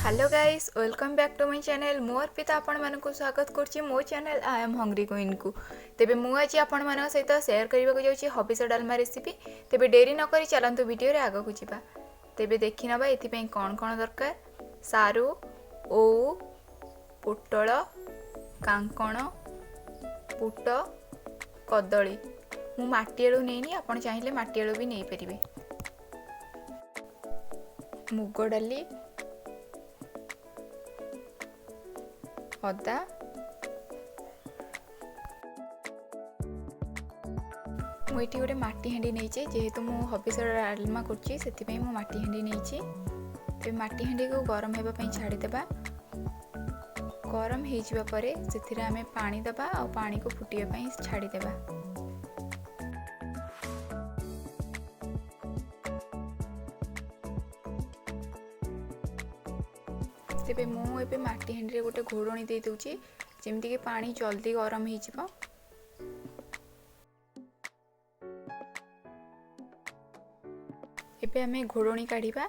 Hello guys, welcome back to my channel. मो अर्पिता आपण मानक स्वागत करछि मो channel I am Hungry Queen को। तेबे मु आज आपण मानक सहित शेयर करबा जाउछि हबिस डालमा रेसिपी। तेबे डेरी न करी चलंतु वीडियो रे आगो कुजिबा। तेबे देखि नबा एथि पई कोन कोन दरकार। सारू, ओउ, पोटळ, कांकण, बुट, कदली। मु माटी आलू नेनी, आपण चाहिले माटी आलू भी नै परिबे। मुग डाली, अदा, मुझे गोटे माटी हांडी नहीं जेहेतु मु हबिस डालमा कर माटी हांडी नहीं। तो माटी हांडी को गरम होगापी छाड़ीदेवा। गरम हो आम पानी दबा और पानी को फुटापी छाड़ीदेवा। तेबे मुझे माटी हांडी गोटे घोड़णी दे दूची जमती कि पानी जल्दी गरम हो। एबे आमे घोड़णी काढ़िबा।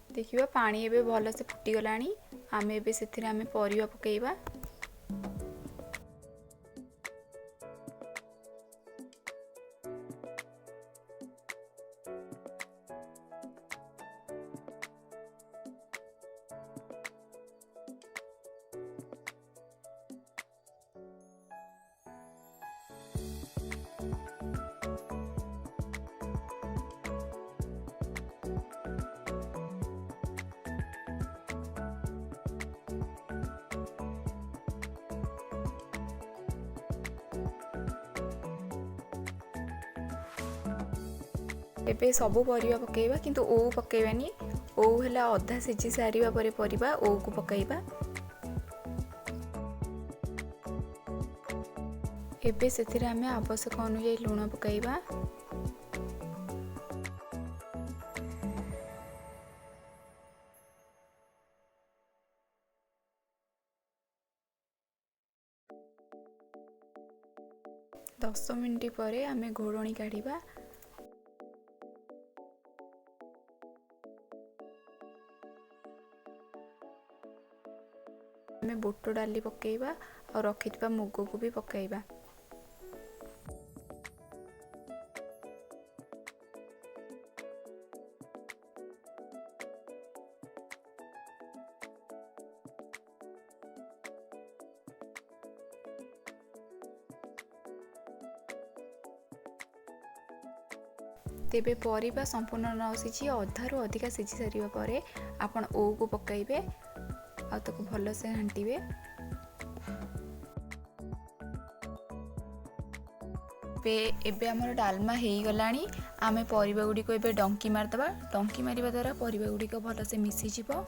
देखिबा पानी एबे भल से फुटी गलानी। आमे एबे सेथिरे आमे परिवा पकेइबा। एबे सबु परिवा पकेइबा, किंतु ओउ पकेइबानी। ओउ हला अधा सिझी सारिबा परे परिबा ओउ को पकेइबा। एबे सेथिरे आमे आवश्यक अनुसार लूण पकेइबा। दस मिनिट परे आमे घोड़णी काढ़िबा। आमे बुट डाली पकेइबा और रखिथिबा मुग को भी पकेइबा। तेबे परिबा संपूर्ण न सिझी अधारू अधिका सिझी सारिबा परे आपण ओउ को पकाइबे आ ताको भल से घांटीबे। एबे हमर डालमा हेई गलानी। आमे परिबा गुडी को एबे डंकी मारदबा। डंकी मारिबा द्वारा परिबा गुडी को भल से मिसी जिवो।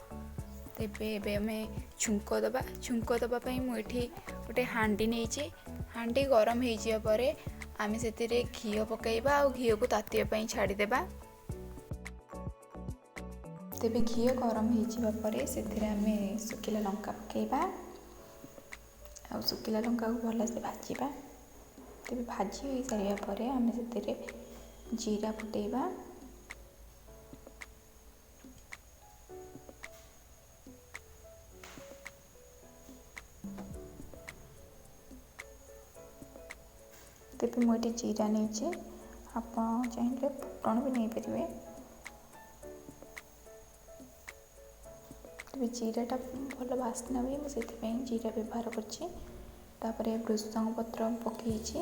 तेबे एबे आमे छुंको दबा। छुंको दबा पई मु एठी गोटे हांडी नेइची। हांडी गरम हेई जिया परे आमे सेतिरे घिओ पकाइबा और घिओ को तातिया पई छाड़ी देबा। तेबे घिओ गरम हेई जिबा परे सेतिरे आमे सुखिला लंका पकाइबा और सुखिला लंका को भल से भाजीबा। तेबे भाजी होई सारिया परे आमे सेतिरे जीरा फुटेइबा। तेबे मोटे जीरा नहीं आप चाहिए फुटण भी नहीं पारे। तेबे जीराटा भल बास्ना हुए मुझे जीरा व्यवहार कर। भृषंग पत्र पकई। तेबे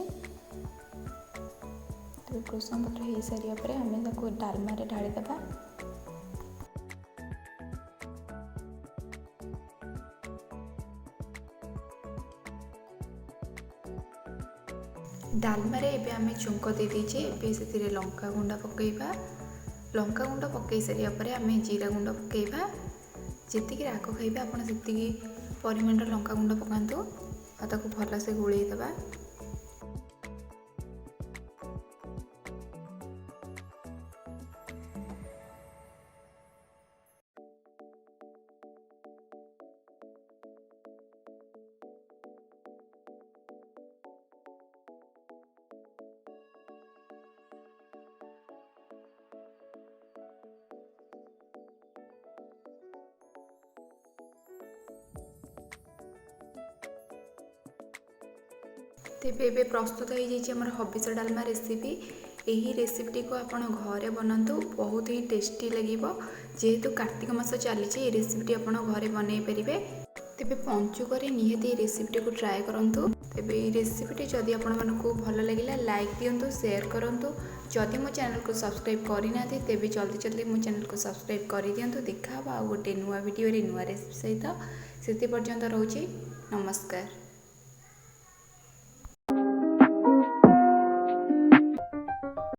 भृषंग पत्र हो सारिया परे आमे ताको डालमा रे ढाली देबा। डालमा रे एबे आमे चुंक दे दीचे। एबे सेतिरे लंका गुंड पकेइबा। लंका गुंड पकई सारिया परे आमे जीरा गुंड पकेइबा। जेतिकी राग खाइबे आपण सेतिकी परिमाण लंका गुंड पकांतु आ ताको भल से गोळेइ देबा। तेबे एबे प्रस्तुत हो जाइए हबिस डालमा रेसिपी। यही रेसिपी को आप घरे बनातु, बहुत ही टेस्टी लगे। जेहेतु कार्तिक मास चली रेसिपी आप घरे बनई पारे। तेबे पंचुक निहाती रेसिपी को ट्राए करूँ। तेबे रेसिपी जदि आपको भल लगे लाइक दिंतु, शेयर करूँ। जदि मो चैनल को सब्सक्राइब करना तेबे जल्दी जल्दी मो चैनल को सब्सक्राइब कर दिंतु। देखा आ गोटे नुआ वीडियो नुआ रेसिपी सहित। से पर्यंत रोचे, नमस्कार।